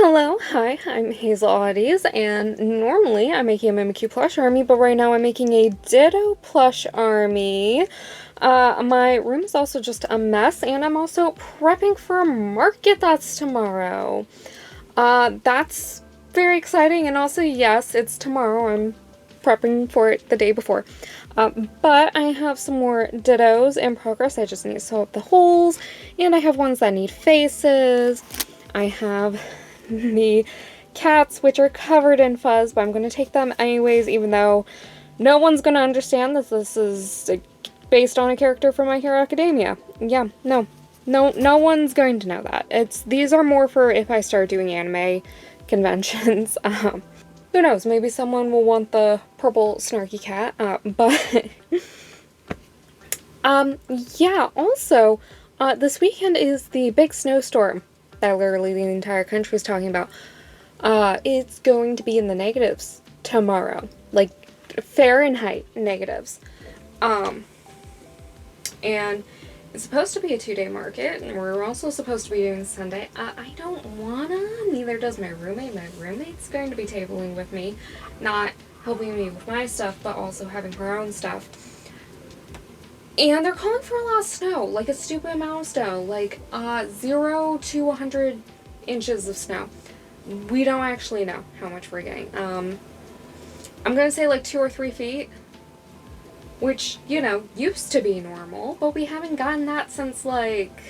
Hello, hi, I'm Hazel Oddies, and normally I'm making a Mimikyu plush army, but right now I'm making a Ditto plush army. My room is also just a mess, and I'm also prepping for a market that's tomorrow. That's very exciting, and also, yes, it's tomorrow. I'm prepping for it the day before. But I have some more Dittos in progress. I just need to sew up the holes, and I have ones that need faces. I have the cats, which are covered in fuzz, but I'm going to take them anyways, even though no one's going to understand that this is based on a character from My Hero Academia. Yeah, no one's going to know that. These are more for if I start doing anime conventions. Who knows, maybe someone will want the purple snarky cat, but yeah, also, this weekend is the big snowstorm that literally the entire country is talking about. It's going to be in the negatives tomorrow, like Fahrenheit negatives. And it's supposed to be a 2-day market, and we're also supposed to be doing Sunday. I don't wanna, neither does my roommate. My roommate's going to be tabling with me, not helping me with my stuff, but also having her own stuff. And they're calling for a lot of snow, like a stupid amount of snow, like 0 to 100 inches of snow. We don't actually know how much we're getting. I'm gonna say like 2 or 3 feet, which, you know, used to be normal, but we haven't gotten that since like,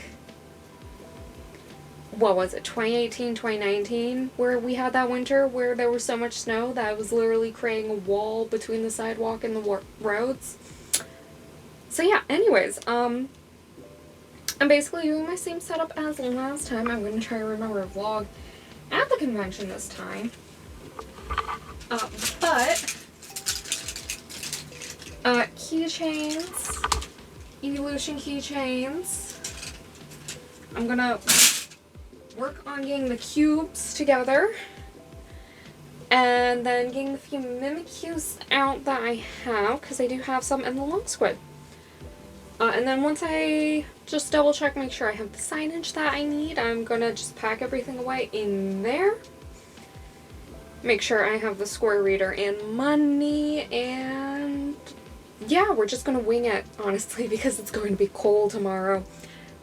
what was it, 2018, 2019, where we had that winter where there was so much snow that it was literally creating a wall between the sidewalk and the roads. So yeah, anyways, I'm basically doing my same setup as last time. I'm going to try to remember to vlog at the convention this time. But keychains, evolution keychains. I'm gonna work on getting the cubes together, and then getting a few Mimikyus out that I have, because I do have some in the long squid. And then once I just double check, make sure I have the signage that I need, I'm gonna just pack everything away in there. Make sure I have the square reader and money, and yeah, we're just gonna wing it, honestly, because it's going to be cold tomorrow.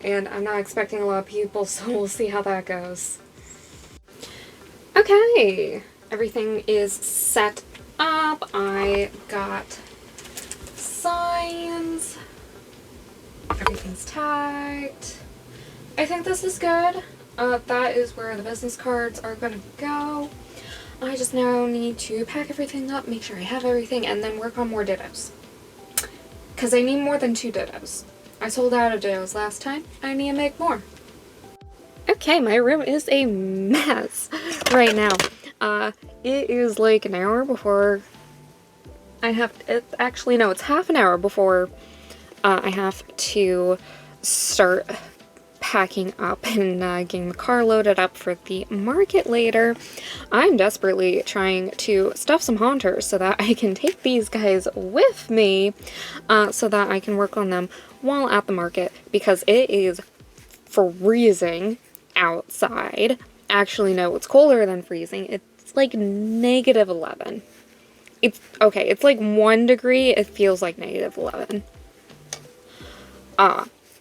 And I'm not expecting a lot of people, so we'll see how that goes. Okay, everything is set up. I got signs. Everything's tagged. I think this is good. That is where the business cards are gonna go. I just now need to pack everything up, make sure I have everything, and then work on more dittos. Because I need more than 2 dittos. I sold out of dittos last time. I need to make more. Okay, my room is a mess right now. It is like an hour before it's half an hour before I have to start packing up and getting the car loaded up for the market later. I'm desperately trying to stuff some haunters so that I can take these guys with me so that I can work on them while at the market, because it is freezing outside. Actually, no, it's colder than freezing. It's like -11. It's okay, it's like 1 degree. It feels like -11.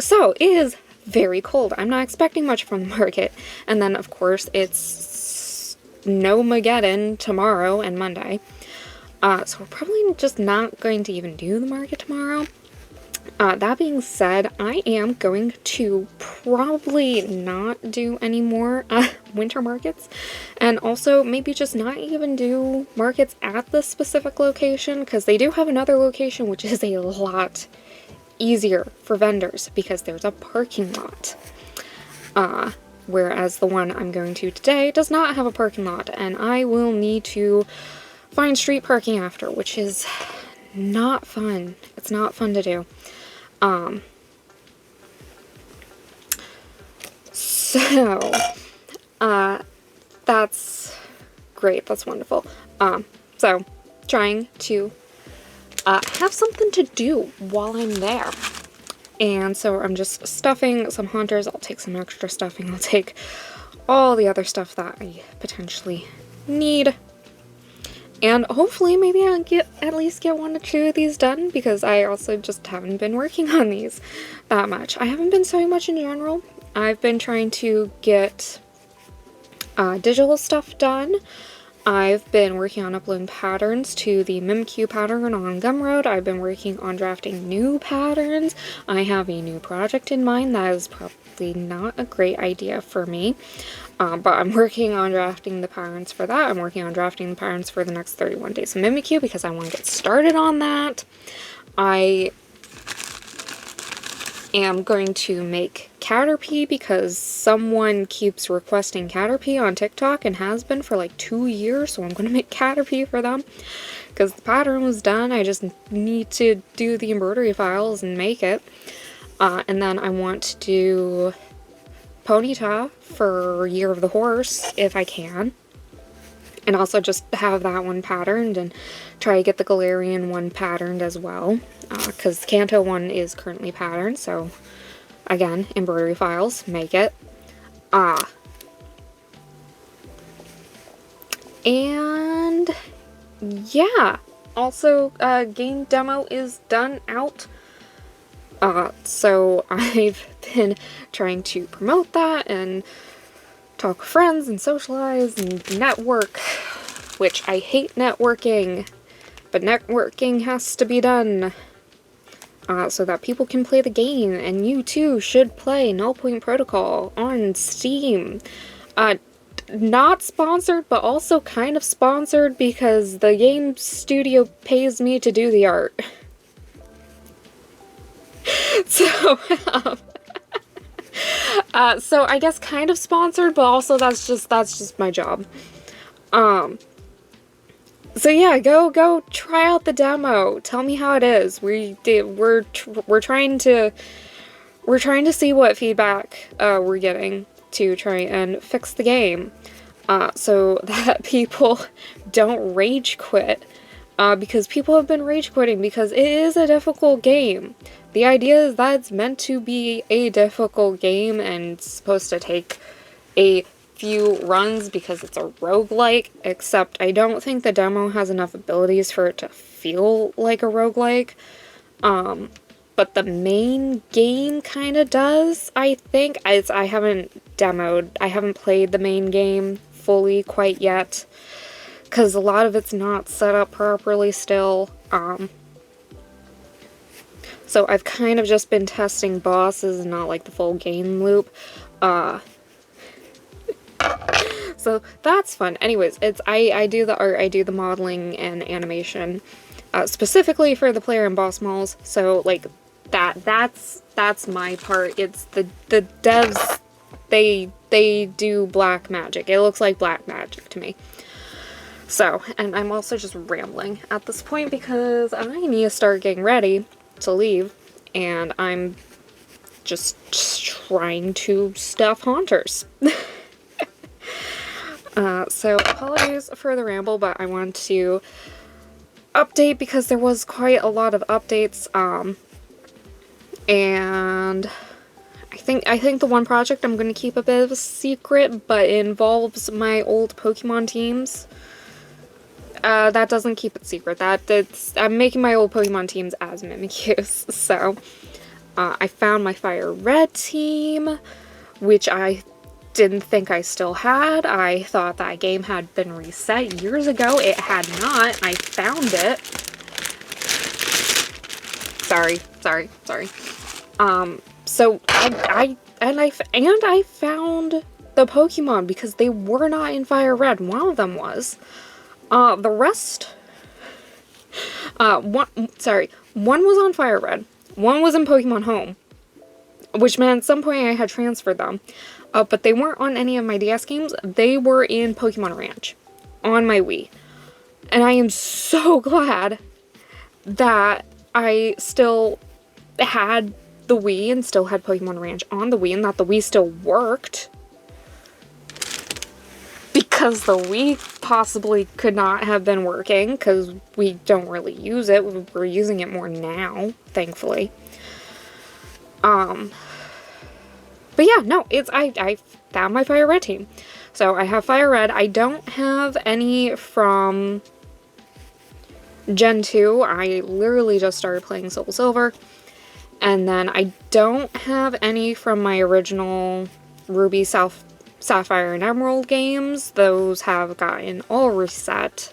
So it is very cold. I'm not expecting much from the market. And then, of course, it's Snowmageddon tomorrow and Monday. So we're probably just not going to even do the market tomorrow. That being said, I am going to probably not do any more winter markets. And also maybe just not even do markets at this specific location, because they do have another location which is a lot easier for vendors because there's a parking lot. Whereas the one I'm going to today does not have a parking lot, and I will need to find street parking after, which is not fun. It's not fun to do. So, that's great. That's wonderful. So, trying to have something to do while I'm there. And so I'm just stuffing some haunters. I'll take some extra stuffing. I'll take all the other stuff that I potentially need. And hopefully maybe I'll at least get 1 or 2 of these done, because I also just haven't been working on these that much. I haven't been sewing much in general. I've been trying to get digital stuff done. I've been working on uploading patterns to the Mimikyu pattern on Gumroad. I've been working on drafting new patterns. I have a new project in mind that is probably not a great idea for me. But I'm working on drafting the patterns for that. I'm working on drafting the patterns for the next 31 days of Mimikyu because I want to get started on that. I am going to make Caterpie because someone keeps requesting Caterpie on TikTok and has been for like 2 years, so I'm going to make Caterpie for them because the pattern was done. I just need to do the embroidery files and make it. And then I want to do Ponyta for Year of the Horse if I can, and also just have that one patterned and try to get the Galarian one patterned as well, because Kanto one is currently patterned, so again, embroidery files, make it. And yeah, also game demo is done out. So I've been trying to promote that and talk with friends and socialize and network, which I hate networking, but networking has to be done so that people can play the game, and you too should play Null Point Protocol on Steam. Not sponsored, but also kind of sponsored because the game studio pays me to do the art. So, so I guess kind of sponsored, but also that's just my job. So yeah, go try out the demo. Tell me how it is. We're trying to see what feedback we're getting to try and fix the game, so that people don't rage quit. Because people have been rage quitting because it is a difficult game. The idea is that it's meant to be a difficult game and it's supposed to take a few runs because it's a roguelike, except I don't think the demo has enough abilities for it to feel like a roguelike. But the main game kind of does, I think. I haven't played the main game fully quite yet, because a lot of it's not set up properly still. So I've kind of just been testing bosses, not like the full game loop. So that's fun. Anyways, I do the art, I do the modeling and animation, specifically for the player and boss models. So like that's my part. It's the devs. They do black magic. It looks like black magic to me. So, and I'm also just rambling at this point because I need to start getting ready to leave, and I'm just trying to stuff haunters. So apologies for the ramble, but I want to update because there was quite a lot of updates, and I think the one project I'm going to keep a bit of a secret, but it involves my old Pokemon teams. That doesn't keep it secret. I'm making my old Pokemon teams as Mimikyus. So, I found my Fire Red team, which I didn't think I still had. I thought that game had been reset years ago. It had not. I found it. Sorry. So I found the Pokemon because they were not in Fire Red. One of them was. The rest, one was on Fire Red, one was in Pokemon Home, which meant at some point I had transferred them, but they weren't on any of my DS games. They were in Pokemon Ranch on my Wii, and I am so glad that I still had the Wii and still had Pokemon Ranch on the Wii, and that the Wii still worked. Because the Wii possibly could not have been working, because we don't really use it. We're using it more now, thankfully. But yeah, no, I found my Fire Red team. So I have Fire Red. I don't have any from Gen 2. I literally just started playing Soul Silver. And then I don't have any from my original Ruby, Sapphire, and Emerald games. Those have gotten all reset.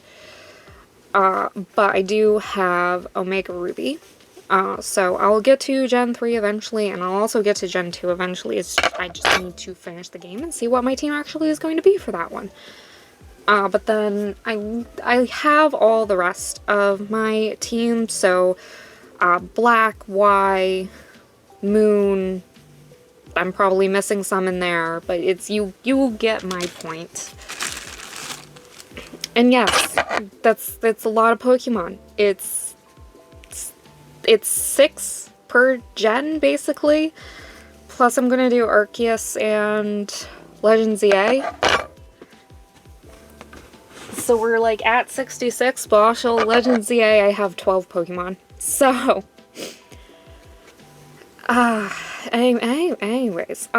But I do have Omega Ruby. So I'll get to Gen 3 eventually, and I'll also get to Gen 2 eventually. I just need to finish the game and see what my team actually is going to be for that one. But then I have all the rest of my team, so Black, Y, Moon, I'm probably missing some in there, but it's you get my point. And yes, that's a lot of Pokemon. It's 6 per gen, basically. Plus I'm gonna do Arceus and Legends EA. So we're like at 66, but also Legends EA I have 12 Pokemon. So anyways,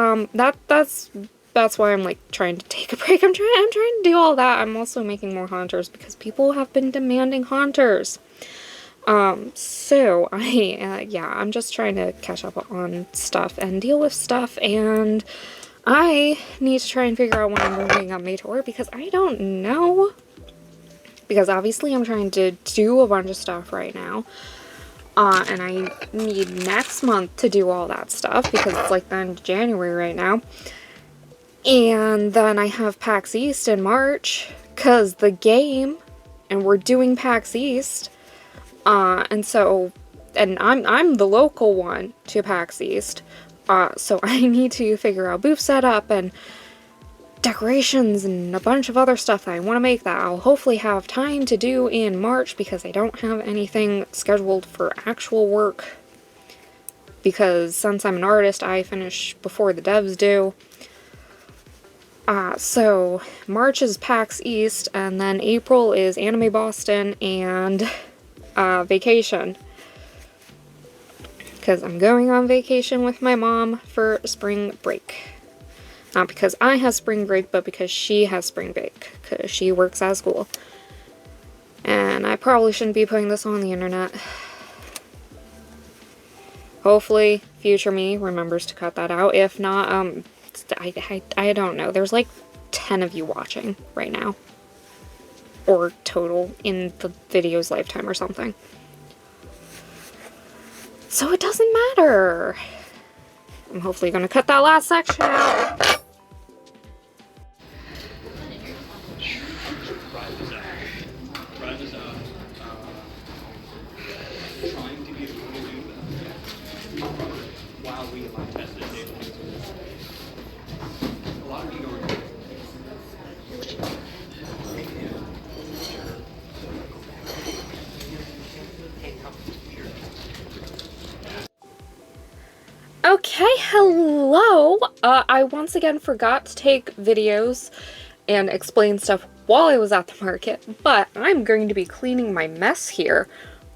that's why I'm like trying to take a break. I'm trying to do all that. I'm also making more Haunters because people have been demanding Haunters. So I'm just trying to catch up on stuff and deal with stuff, and I need to try and figure out when I'm moving on Mator because I don't know. Because obviously I'm trying to do a bunch of stuff right now. And I need next month to do all that stuff because it's like the end of January right now. And then I have PAX East in March because the game, and we're doing PAX East. And I'm the local one to PAX East. So I need to figure out booth setup and decorations and a bunch of other stuff that I want to make that I'll hopefully have time to do in March because I don't have anything scheduled for actual work. Because since I'm an artist, I finish before the devs do. So March is PAX East, and then April is Anime Boston and vacation. Because I'm going on vacation with my mom for spring break. Not because I have spring break, but because she has spring break. Because she works at school. And I probably shouldn't be putting this on the internet. Hopefully, future me remembers to cut that out. If not, I don't know. There's like 10 of you watching right now. Or total in the video's lifetime or something. So it doesn't matter. I'm hopefully going to cut that last section out. Okay, hello! I once again forgot to take videos and explain stuff while I was at the market, but I'm going to be cleaning my mess here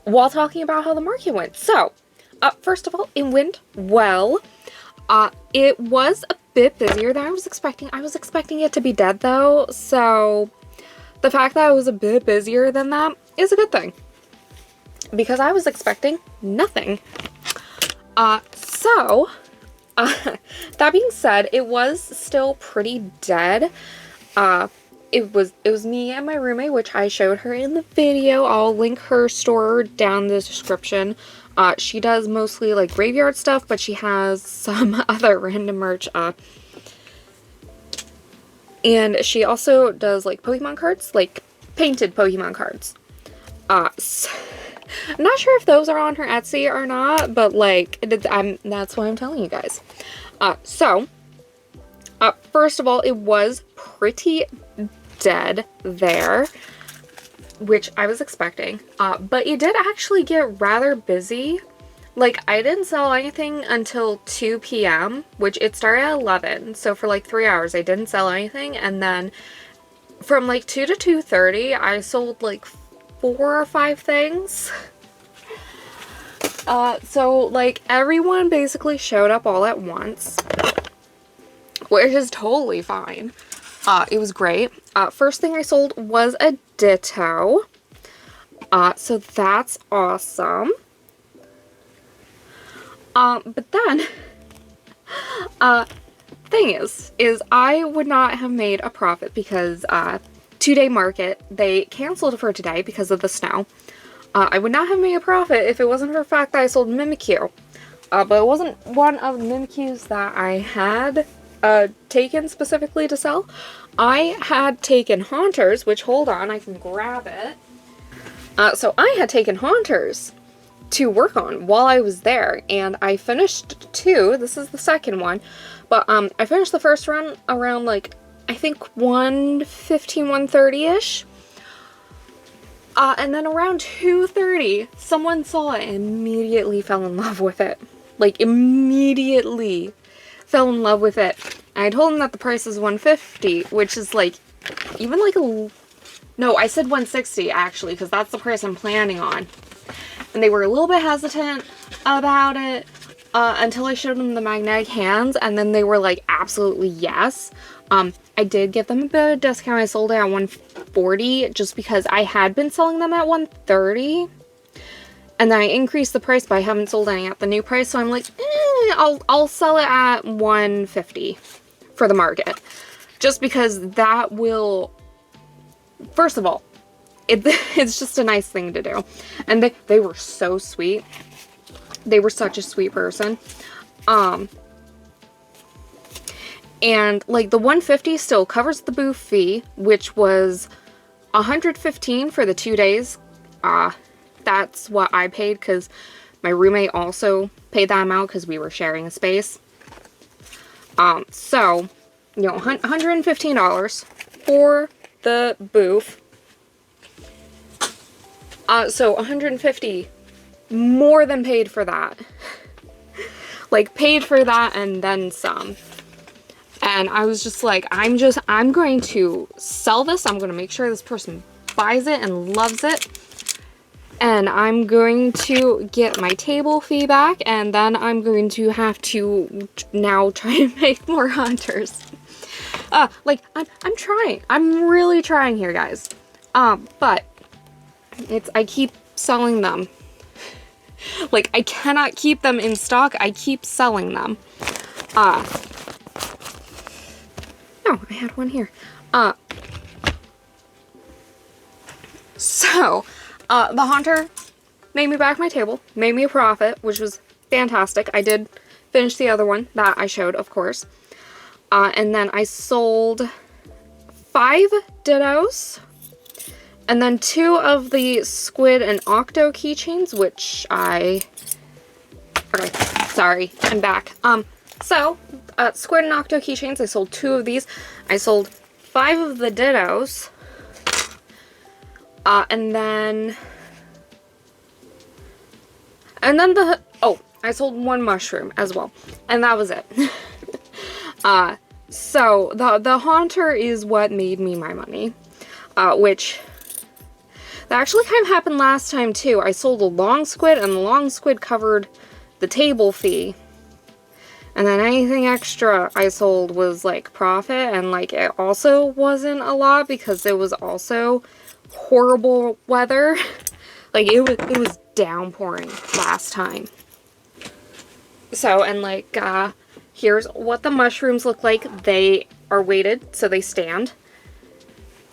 while talking about how the market went. So, first of all, it went well. It was a bit busier than I was expecting. I was expecting it to be dead though, so the fact that it was a bit busier than that is a good thing. Because I was expecting nothing. That being said, it was still pretty dead. It was me and my roommate, which I showed her in the video. I'll link her store down in the description. She does mostly like graveyard stuff, but she has some other random merch. And she also does like Pokemon cards, like painted Pokemon cards. I'm not sure if those are on her Etsy or not, but like, that's what I'm telling you guys. First of all, it was pretty dead there, which I was expecting, but it did actually get rather busy. Like, I didn't sell anything until 2 p.m., which it started at 11, so for like 3 hours I didn't sell anything, and then from like 2 to 2:30 I sold like 4 or 5 things. So like everyone basically showed up all at once. which is totally fine. It was great. First thing I sold was a Ditto. So that's awesome. But then, thing is I would not have made a profit because, 2-day market, they canceled for today because of the snow. I would not have made a profit if it wasn't for the fact that I sold Mimikyu. But it wasn't one of the Mimikyus that I had, taken specifically to sell. I had taken Haunters, which, hold on, I can grab it. So I had taken Haunters to work on while I was there, and I finished 2. This is the second one, but I finished the first run around, like, I think 1:15, 1:30-ish. And then around 2:30, someone saw it and immediately fell in love with it. Like, immediately fell in love with it. And I told them that the price is $150, which is, like, even like a... No, I said $160, actually, because that's the price I'm planning on. And they were a little bit hesitant about it until I showed them the magnetic hands, and then they were like, absolutely yes. I did give them a bit of a discount. I sold it at $140 just because I had been selling them at $130. And then I increased the price, but I haven't sold any at the new price, so I'm like, I'll sell it at $150 for the market. Just because that will... First of all, it's just a nice thing to do. And they were so sweet. They were such a sweet person. And, like, the $150 still covers the booth fee, which was $115 for the 2 days. That's what I paid, because my roommate also paid that amount because we were sharing a space. So, you know, $115 for the booth. So $150 more than paid for that. Like, paid for that and then some. And I was just like, I'm going to sell this. I'm going to make sure this person buys it and loves it. And I'm going to get my table fee back, and then I'm going to have to now try and make more Hunters. Like, I'm trying. I'm really trying here, guys. But I keep selling them. Like, I cannot keep them in stock. I keep selling them. No, I had one here. So, the Haunter made me back my table, made me a profit, which was fantastic. I did finish the other one that I showed, of course. And then I sold 5 Dittos, and then 2 of the Squid and Octo keychains, which okay, sorry, I'm back. So, Squid and Octo keychains, I sold 2 of these. I sold 5 of the Dittos. And then I sold 1 mushroom as well. And that was it. So the Haunter is what made me my money. Which, that actually kind of happened last time too. I sold a long squid, and the long squid covered the table fee. And then anything extra I sold was like profit, and like it also wasn't a lot because it was also horrible weather. Like it was downpouring last time. So, and like here's what the mushrooms look like. They are weighted, so they stand.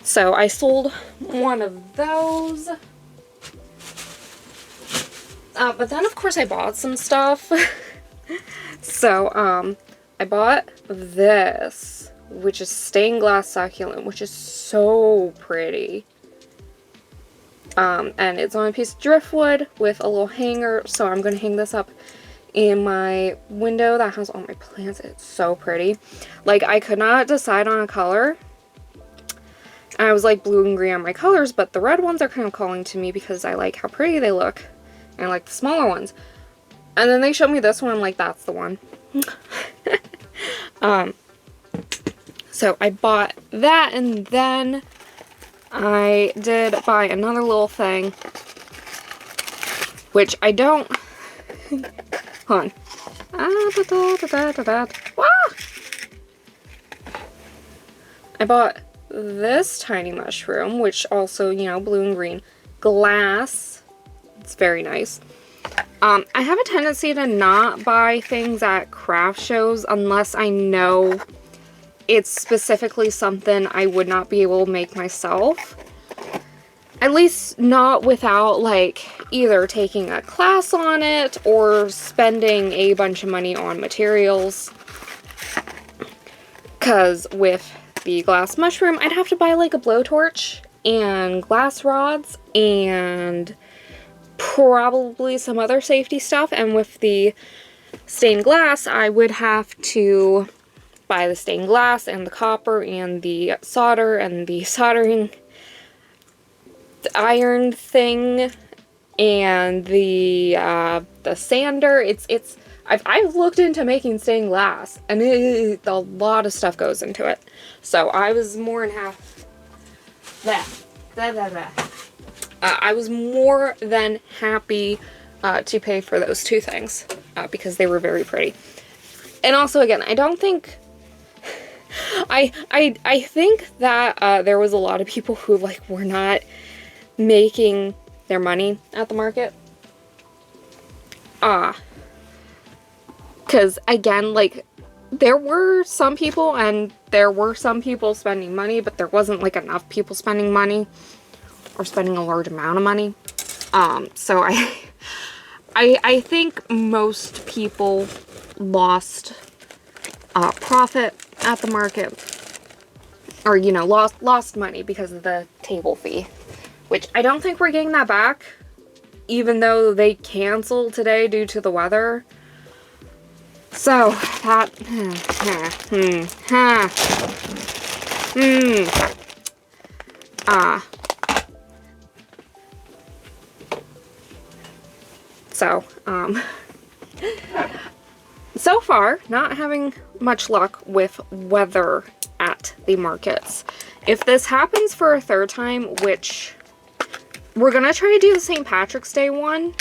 So I sold 1 of those. But then of course I bought some stuff. So I bought this, which is stained glass succulent, which is so pretty. And it's on a piece of driftwood with a little hanger, so I'm going to hang this up in my window that has all my plants. It's so pretty. Like, I could not decide on a color. And I was like, blue and green are my colors, but the red ones are kind of calling to me because I like how pretty they look. And I like the smaller ones. And then they showed me this one, I'm like, that's the one. So I bought that, and then I did buy another little thing, which I don't... Hold on. I bought this tiny mushroom, which also, you know, blue and green glass. It's very nice. I have a tendency to not buy things at craft shows unless I know it's specifically something I would not be able to make myself. At least not without, like, either taking a class on it or spending a bunch of money on materials. Because with the glass mushroom, I'd have to buy, like, a blowtorch and glass rods and probably some other safety stuff. And with the stained glass, I would have to buy the stained glass and the copper and the solder and the soldering iron thing and the sander. I've looked into making stained glass, and a lot of stuff goes into it. So I was more than I was more than happy to pay for those two things because they were very pretty. And also, again, I don't think I think that there was a lot of people who, like, were not making their money at the market. Because, again, like, there were some people spending money, but there wasn't, like, enough people spending money or spending a large amount of money. So I think most people lost profit at the market, or, you know, lost money because of the table fee, which I don't think we're getting that back, even though they canceled today due to the weather. So that so far, not having much luck with weather at the markets. If this happens for a third time, which we're gonna try to do the St. Patrick's Day one,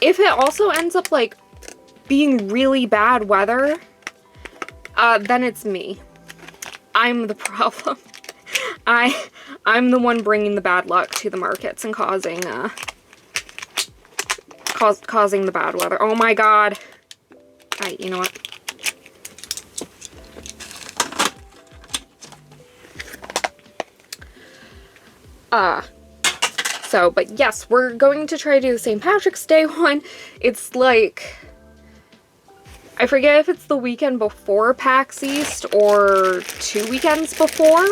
if it also ends up, like, being really bad weather, then it's me. I'm the problem. I'm the one bringing the bad luck to the markets and causing the bad weather. Oh my god. Alright, you know what? But yes, we're going to try to do the St. Patrick's Day one. It's like, I forget if it's the weekend before PAX East or 2 weekends before.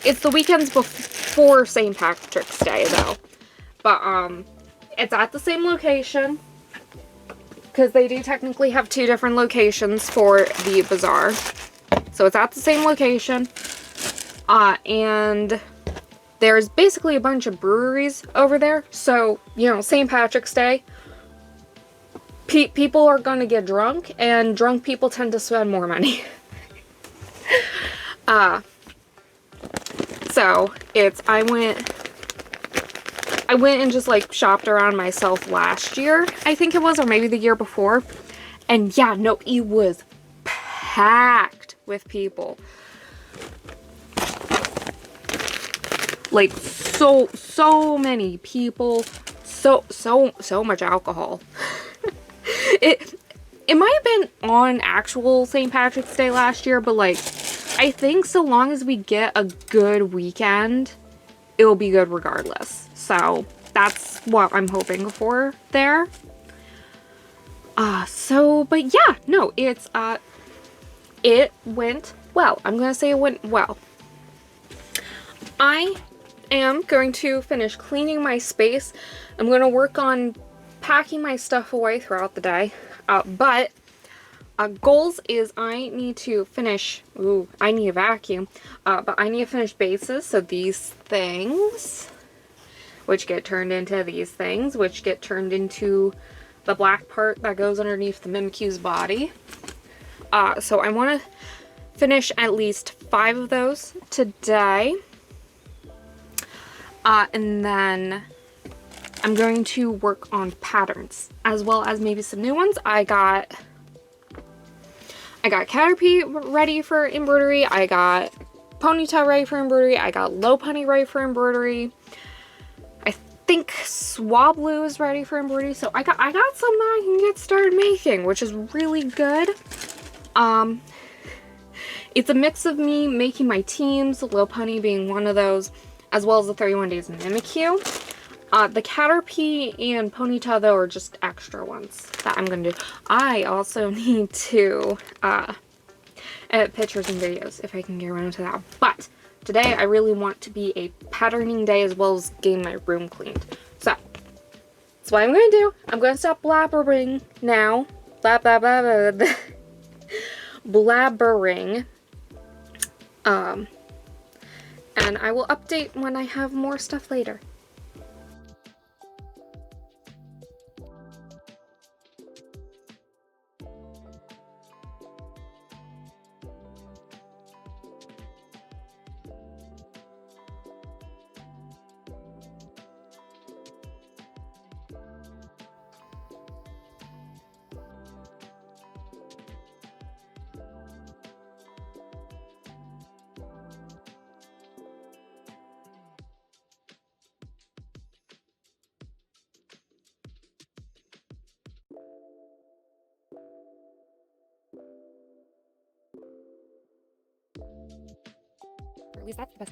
It's the weekends before St. Patrick's Day, though. But, it's at the same location, because they do technically have 2 different locations for the bazaar. So it's at the same location, and there's basically a bunch of breweries over there. So, you know, St. Patrick's Day, people are gonna get drunk, and drunk people tend to spend more money. So I went and just, like, shopped around myself last year, I think it was, or maybe the year before. And yeah, no, it was packed with people. Like, so many people, so much alcohol. It might have been on actual St. Patrick's Day last year, but, like, I think so long as we get a good weekend, it'll be good regardless. So that's what I'm hoping for there. But yeah, no, it went well. I'm gonna say it went well. I am going to finish cleaning my space. I'm gonna work on packing my stuff away throughout the day. But goals is I need to finish, I need a vacuum, but I need to finish bases. So these things, which get turned into these things, which get turned into the black part that goes underneath the Mimikyu's body. So I want to finish at least 5 of those today. And then I'm going to work on patterns, as well as maybe some new ones. I got Caterpie ready for embroidery. I got ponytail ready for embroidery. I got low pony ready for embroidery. I think Swablu is ready for embroidery. So I got some that I can get started making, which is really good. It's a mix of me making my teams, low pony being one of those, as well as the 31 Days Mimikyu. The Caterpie and Ponyta, though, are just extra ones that I'm going to do. I also need to edit pictures and videos if I can get around to that. But today I really want to be a patterning day as well as getting my room cleaned. So that's what I'm going to do. I'm going to stop blabbering now. Blabbering. And I will update when I have more stuff later. Or at least that's the best.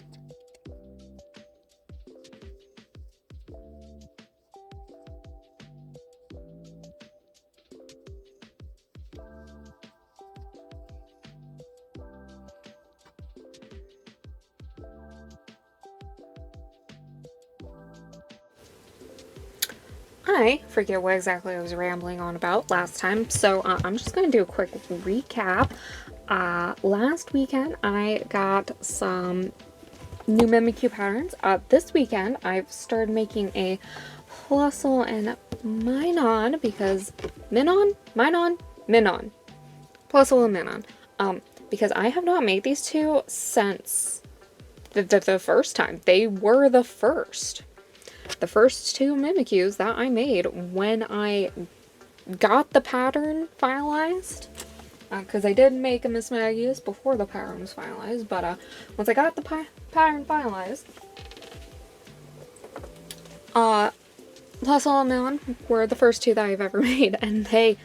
I forget what exactly I was rambling on about last time, so I'm just going to do a quick recap. Last weekend I got some new Mimikyu patterns. This weekend I've started making a Plusle and Minon, because Minon? Plusle and Minon. Because I have not made these two since the first time. They were the first two Mimikyus that I made when I got the pattern finalized. Because I did make a Miss Maggie's before the pattern was finalized, but once I got the pattern finalized, Plusle and Minon were the first two that I've ever made, and they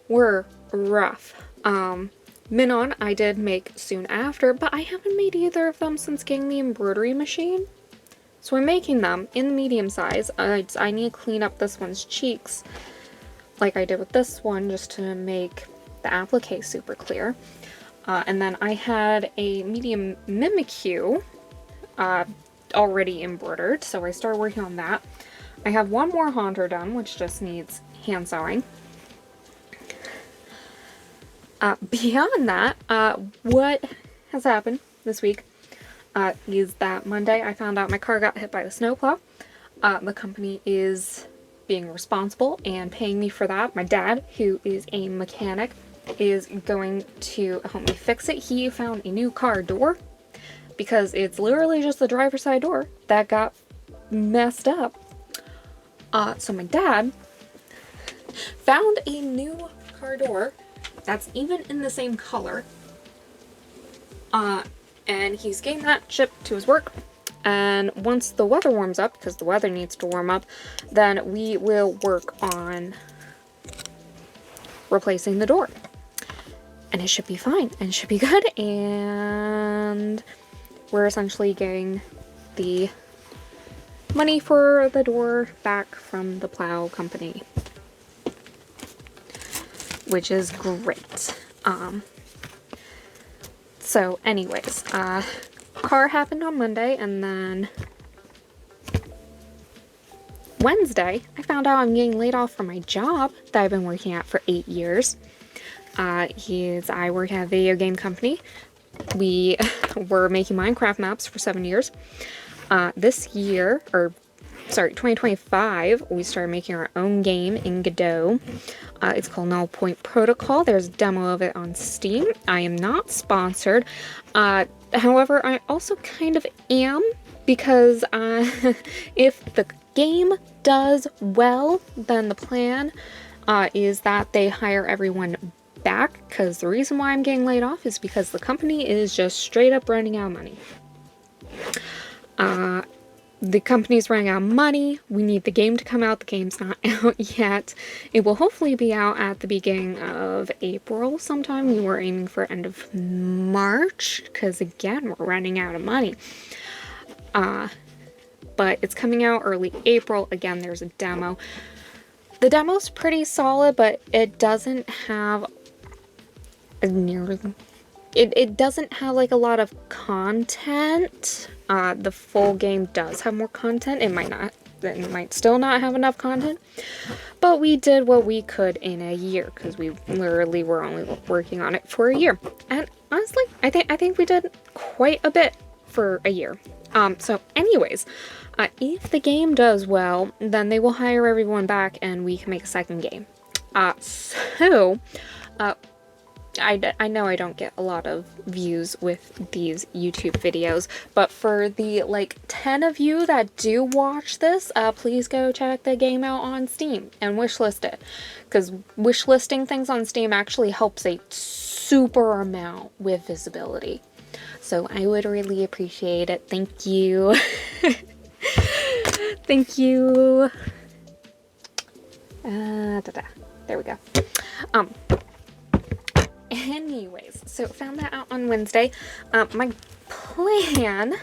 were rough. Minon I did make soon after, but I haven't made either of them since getting the embroidery machine. So I'm making them in the medium size. I need to clean up this one's cheeks, like I did with this one, just to make the applique super clear. And then I had a medium Mimikyu already embroidered, so I started working on that. I have one more Haunter done, which just needs hand sewing. Beyond that, what has happened this week is that Monday I found out my car got hit by the snowplow. The company is being responsible and paying me for that. My dad, who is a mechanic, is going to help me fix it. He found a new car door because it's literally just the driver's side door that got messed up. So my dad found a new car door that's even in the same color. And he's getting that shipped to his work. And once the weather warms up, because the weather needs to warm up, then we will work on replacing the door. And it should be fine, and it should be good, and we're essentially getting the money for the door back from the plow company, which is great. So anyways, car happened on Monday, and then Wednesday, I found out I'm getting laid off from my job that I've been working at for 8 years. I work at a video game company. We were making Minecraft maps for 7 years. This year, 2025, we started making our own game in Godot. It's called Null Point Protocol. There's a demo of it on Steam. I am not sponsored. However, I also kind of am, because if the game does well, then the plan is that they hire everyone back, because the reason why I'm getting laid off is because the company is just straight up running out of money. The company's running out of money. We need the game to come out. The game's not out yet. It will hopefully be out at the beginning of April sometime. We were aiming for end of March, because again, we're running out of money. But it's coming out early April. Again, there's a demo. The demo's pretty solid, but it doesn't have it doesn't have like a lot of content. The full game does have more content. It might still not have enough content, but we did what we could in a year, because we literally were only working on it for a year. And honestly, I think we did quite a bit for a year. So anyways, if the game does well, then they will hire everyone back and we can make a second game. I know I don't get a lot of views with these YouTube videos, but for the like 10 of you that do watch this, please go check the game out on Steam and wishlist it, because wishlisting things on Steam actually helps a super amount with visibility. So I would really appreciate it. Thank you. Thank you. There we go. Anyways, so found that out on Wednesday. My plan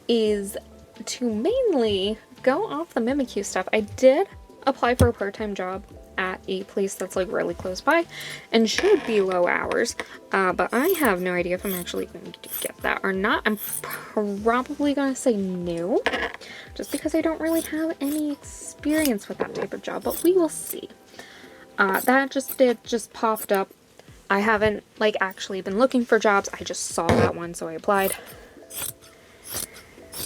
is to mainly go off the Mimikyu stuff. I did apply for a part-time job at a place that's like really close by and should be low hours, but I have no idea if I'm actually going to get that or not. I'm probably going to say no, just because I don't really have any experience with that type of job, but we will see. That just popped up. I haven't like actually been looking for jobs. I just saw that one, so I applied.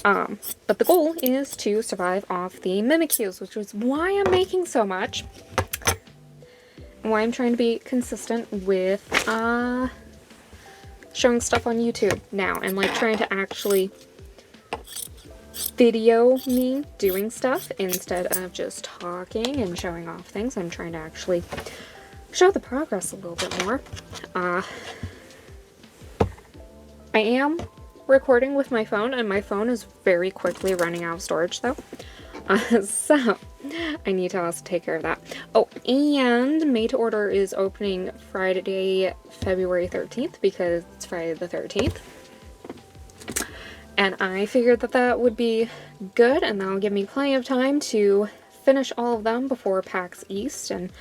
But the goal is to survive off the Mimikyus, which is why I'm making so much. Why I'm trying to be consistent with showing stuff on YouTube now, and like trying to actually video me doing stuff instead of just talking and showing off things. I'm trying to actually show the progress a little bit more. I am recording with my phone, and my phone is very quickly running out of storage though. So I need to also take care of that. Oh, and Made to Order is opening Friday, February 13th, because it's Friday the 13th. And I figured that that would be good, and that'll give me plenty of time to finish all of them before PAX East and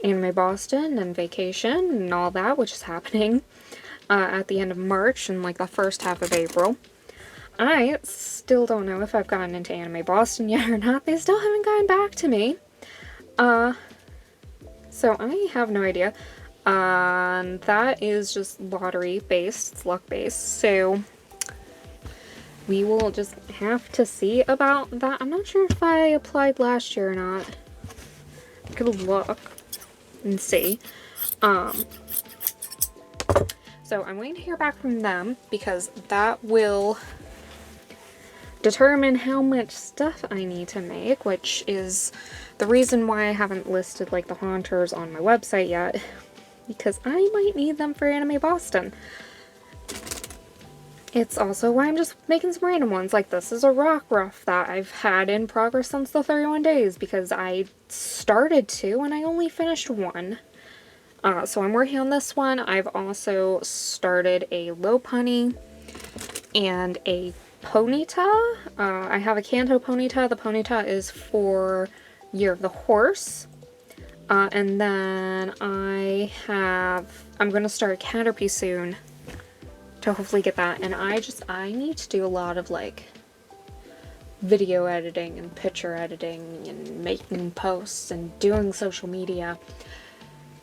Anime Boston and vacation and all that, which is happening at the end of March and like the first half of April. I still don't know if I've gotten into Anime Boston yet or not. They still haven't gotten back to me. So I have no idea. That is just lottery based, it's luck based, so we will just have to see about that. I'm not sure if I applied last year or not. I could look and see. So I'm waiting to hear back from them, because that will determine how much stuff I need to make, which is the reason why I haven't listed like the haunters on my website yet, because I might need them for Anime Boston. It's also why I'm just making some random ones. Like this is a rock ruff that I've had in progress since the 31 days, because I started two and I only finished one. So I'm working on this one. I've also started a low punny and a ponyta. I have a Kanto ponyta. The ponyta is for Year of the Horse. And then I'm going to start a Caterpie soon to hopefully get that. And I need to do a lot of like video editing and picture editing and making posts and doing social media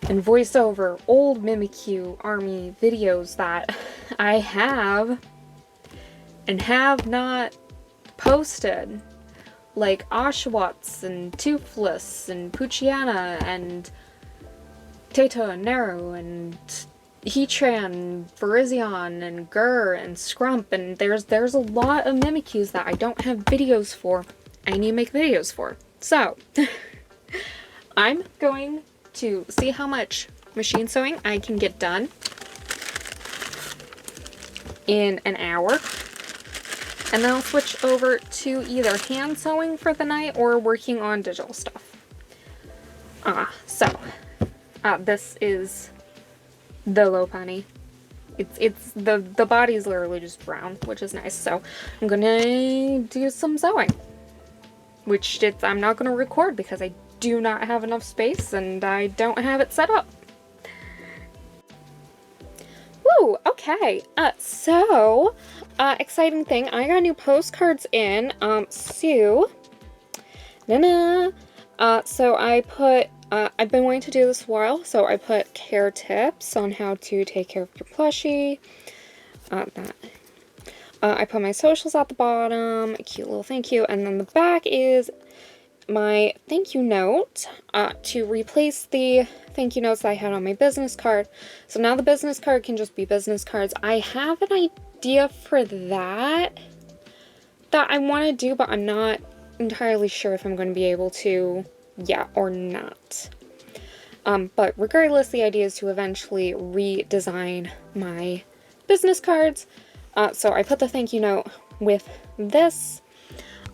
and voiceover old Mimikyu Army videos that I have and have not posted, like Oshawotts and Toothless and Poochyena and Teta and Nero and Heatran, Virizion and Gur and Scrump, and there's a lot of Mimikyus that I don't have videos for. I need to make videos for. So I'm going to see how much machine sewing I can get done in an hour. And then I'll switch over to either hand sewing for the night or working on digital stuff. This is the low pony. It's the body's literally just brown, which is nice. So I'm gonna do some sewing, which I'm not gonna record because I do not have enough space and I don't have it set up. Woo, okay. Exciting thing, I got new postcards in. So I put, I've been wanting to do this a while, so I put care tips on how to take care of your plushie. I put my socials at the bottom, a cute little thank you, and then the back is my thank you note to replace the thank you notes that I had on my business card. So now the business card can just be business cards. I have an idea for that I want to do, but I'm not entirely sure if I'm going to be able to yet or not. But regardless, the idea is to eventually redesign my business cards. So I put the thank you note with this,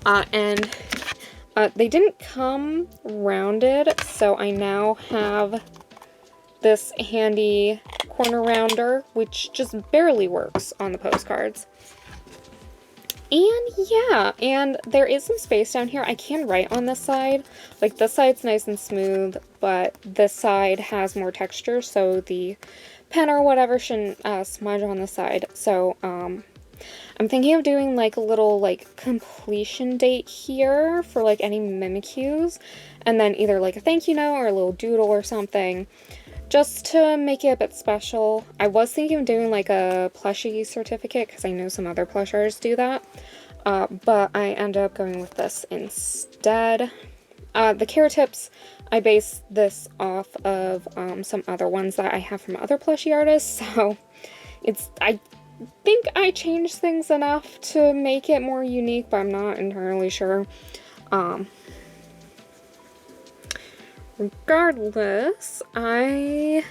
and they didn't come rounded, so I now have this handy corner rounder, which just barely works on the postcards. And yeah, and there is some space down here. I can write on this side. Like, this side's nice and smooth, but this side has more texture, so the pen or whatever shouldn't smudge on the side. So I'm thinking of doing like a little like completion date here for like any Mimikyus, and then either like a thank you note or a little doodle or something, just to make it a bit special. I was thinking of doing like a plushie certificate because I know some other plushers do that, but I ended up going with this instead. The care tips, I based this off of some other ones that I have from other plushie artists, so I think I changed things enough to make it more unique, but I'm not entirely sure. Regardless, I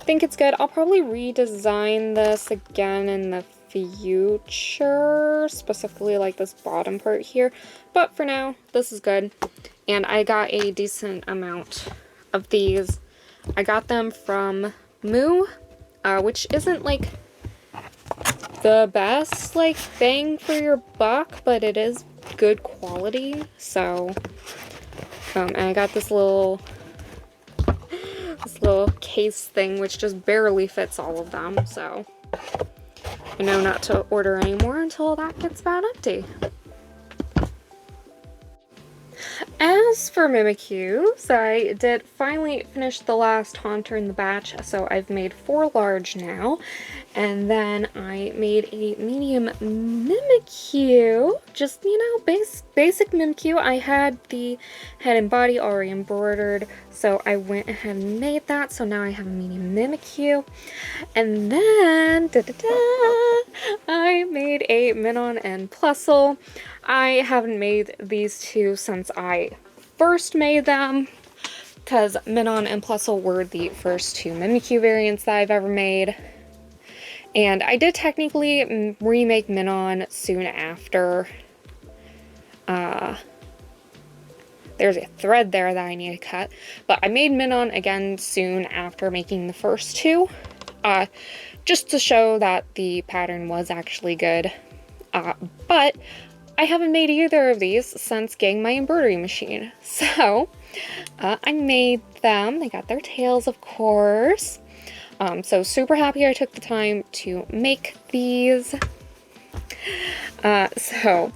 think it's good. I'll probably redesign this again in the future, specifically like this bottom part here, but for now, this is good. And I got a decent amount of these. I got them from Moo, which isn't like the best like bang for your buck, but it is good quality. So and I got this little case thing, which just barely fits all of them, so I know not to order anymore until that gets about empty. As for Mimikyus, I did finally finish the last Haunter in the batch, so I've made 4 large now, and then I made a medium Mimikyu, just, you know, basic Mimikyu. I had the head and body already embroidered, so I went ahead and made that, so now I have a medium Mimikyu. And then, I made a Minon and Plusle. I haven't made these two since I first made them, because Minon and Plusle were the first 2 Mimikyu variants that I've ever made. And I did technically remake Minon soon after. There's a thread there that I need to cut. But I made Minon again soon after making the first 2. Just to show that the pattern was actually good. But I haven't made either of these since getting my embroidery machine. So I made them. They got their tails, of course. So super happy I took the time to make these. So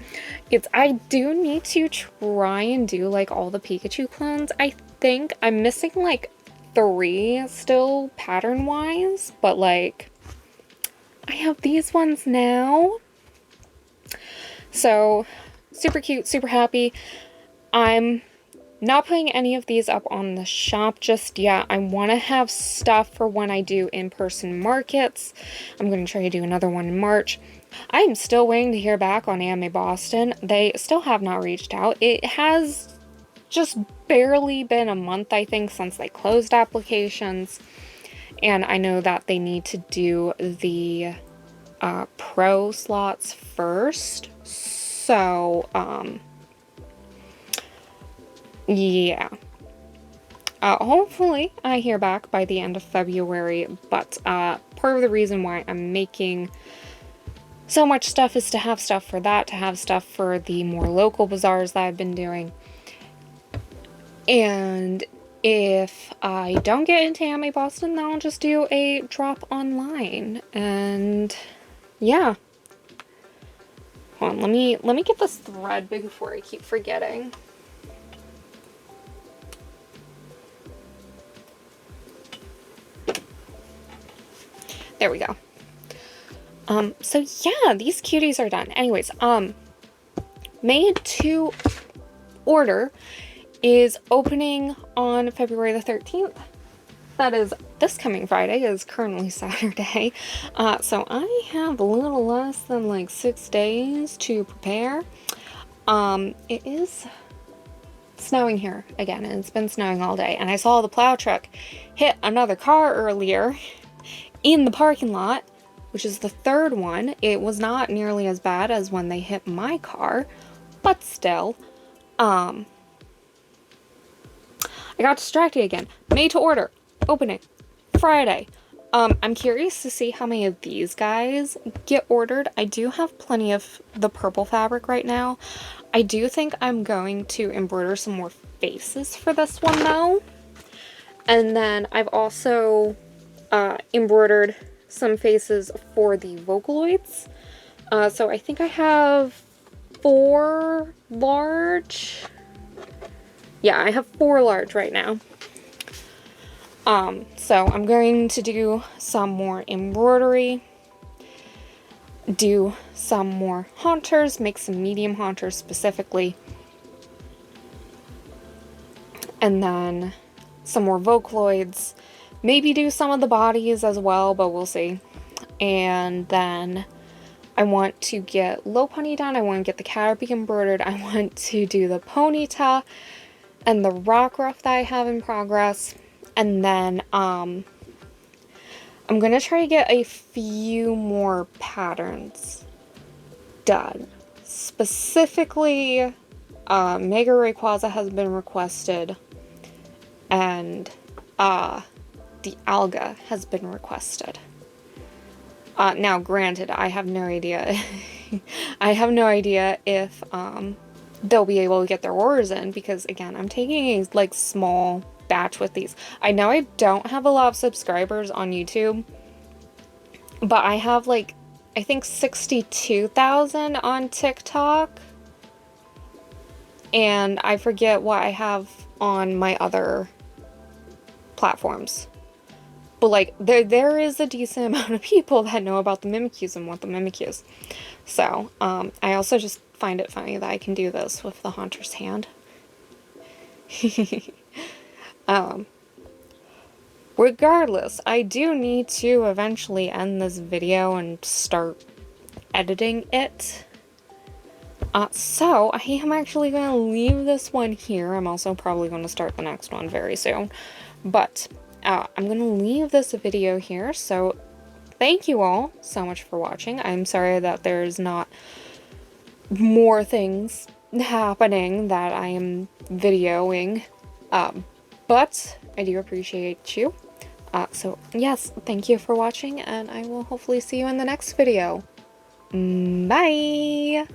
I do need to try and do like all the Pikachu clones. I think I'm missing like 3 still pattern wise, but like I have these ones now. So super cute, super happy. I'm not putting any of these up on the shop just yet. I want to have stuff for when I do in-person markets. I'm going to try to do another one in March. I am still waiting to hear back on Anime Boston. They still have not reached out. It has just barely been a month, I think, since they closed applications. And I know that they need to do the pro slots first. So, yeah. Hopefully I hear back by the end of February, but part of the reason why I'm making so much stuff is to have stuff for that, to have stuff for the more local bazaars that I've been doing. And if I don't get into Anime Boston, then I'll just do a drop online. And yeah. Hold on, let me get this thread before I keep forgetting. There we go. So yeah, these cuties are done. Anyways, made to order is opening on February the 13th. That is this coming Friday, is currently Saturday. So I have a little less than like 6 days to prepare. It is snowing here again, and it's been snowing all day. And I saw the plow truck hit another car earlier in the parking lot, which is the third one. It was not nearly as bad as when they hit my car, but still, I got distracted again. Made to order, opening Friday. I'm curious to see how many of these guys get ordered. I do have plenty of the purple fabric right now. I do think I'm going to embroider some more faces for this one though. And then I've also embroidered some faces for the Vocaloids. So I think I have 4 large. Yeah, I have 4 large right now. So I'm going to do some more embroidery, do some more haunters, make some medium haunters specifically, and then some more Vocaloids, maybe do some of the bodies as well, but we'll see. And then I want to get Low Pony done, I want to get the Caterpie embroidered, I want to do the Ponyta and the rock ruff that I have in progress. And then I'm gonna try to get a few more patterns done. Specifically, Mega Rayquaza has been requested, and the Alga has been requested. Now, granted, I have no idea. I have no idea if they'll be able to get their orders in, because again, I'm taking a like small batch with these. I know I don't have a lot of subscribers on YouTube, but I have like, I think 62,000 on TikTok, and I forget what I have on my other platforms. But like, there is a decent amount of people that know about the Mimikyus and want the Mimikyus. So, I also just find it funny that I can do this with the Haunter's hand. Regardless, I do need to eventually end this video and start editing it. So I am actually going to leave this one here. I'm also probably going to start the next one very soon. But I'm going to leave this video here. So thank you all so much for watching. I'm sorry that there's not more things happening that I am videoing. But I do appreciate you. So yes, thank you for watching, and I will hopefully see you in the next video. Bye!